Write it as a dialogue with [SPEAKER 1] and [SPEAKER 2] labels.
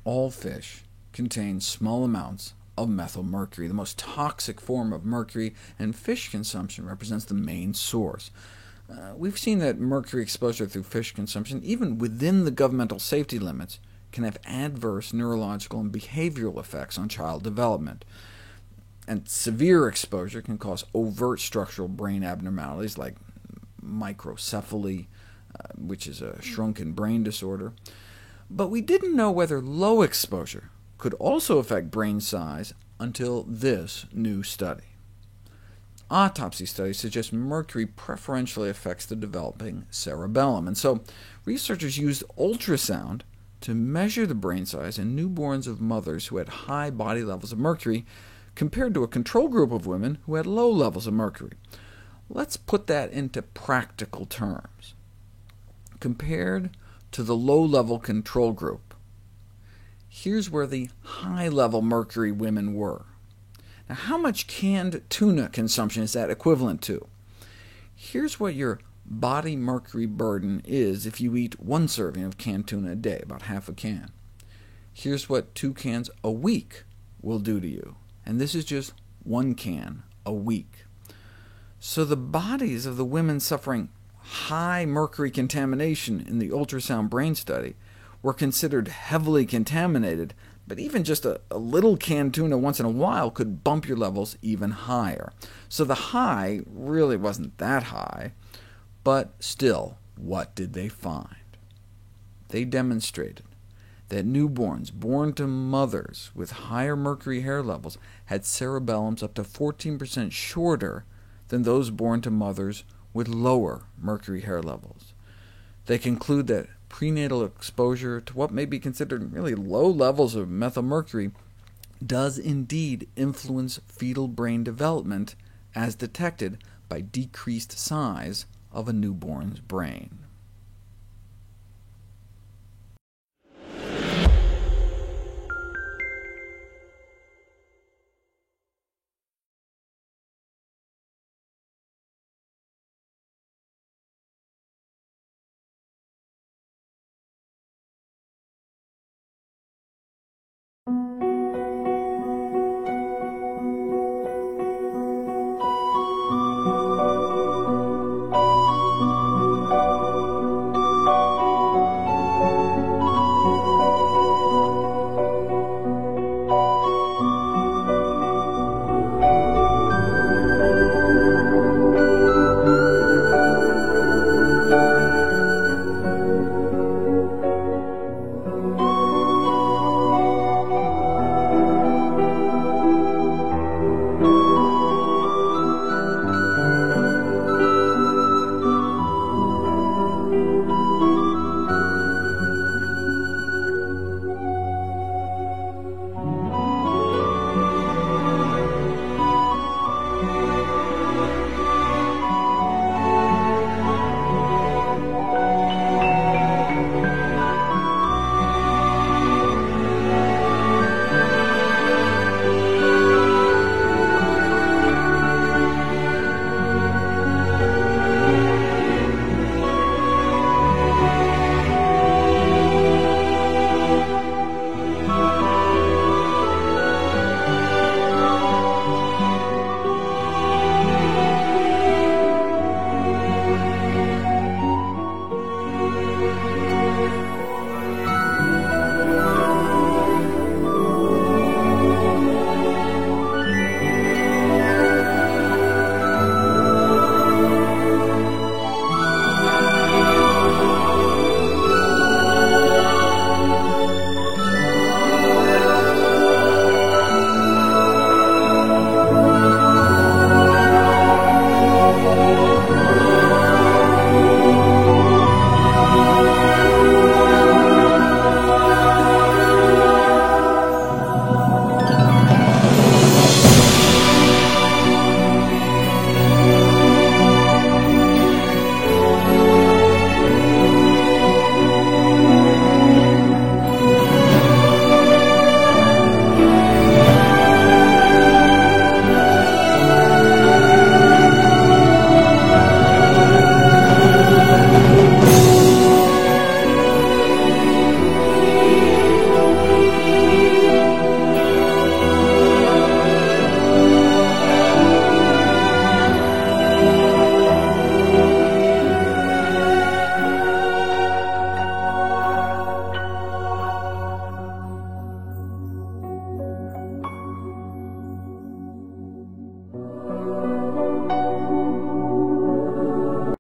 [SPEAKER 1] All fish contain small amounts of methylmercury, the most toxic form of mercury, and fish consumption represents the main source. We've seen that mercury exposure through fish consumption, even within the governmental safety limits, can have adverse neurological and behavioral effects on child development. And severe exposure can cause overt structural brain abnormalities like microcephaly, which is a shrunken brain disorder. But we didn't know whether low exposure could also affect brain size until this new study. Autopsy studies suggest mercury preferentially affects the developing cerebellum, and so researchers used ultrasound to measure the brain size in newborns of mothers who had high body levels of mercury, compared to a control group of women who had low levels of mercury. Let's put that into practical terms. Compared to the low-level control group, here's where the high-level mercury women were. Now, how much canned tuna consumption is that equivalent to? Here's what your body mercury burden is if you eat 1 serving of canned tuna a day, about half a can. Here's what 2 cans a week will do to you, and this is just 1 can a week. So the bodies of the women suffering high mercury contamination in the ultrasound brain study were considered heavily contaminated, but even just a little canned tuna once in a while could bump your levels even higher. So the high really wasn't that high, but still, what did they find? They demonstrated that newborns born to mothers with higher mercury hair levels had cerebellums up to 14% shorter than those born to mothers with lower mercury hair levels. They conclude that prenatal exposure to what may be considered really low levels of methylmercury does indeed influence fetal brain development, as detected by decreased size of a newborn's brain.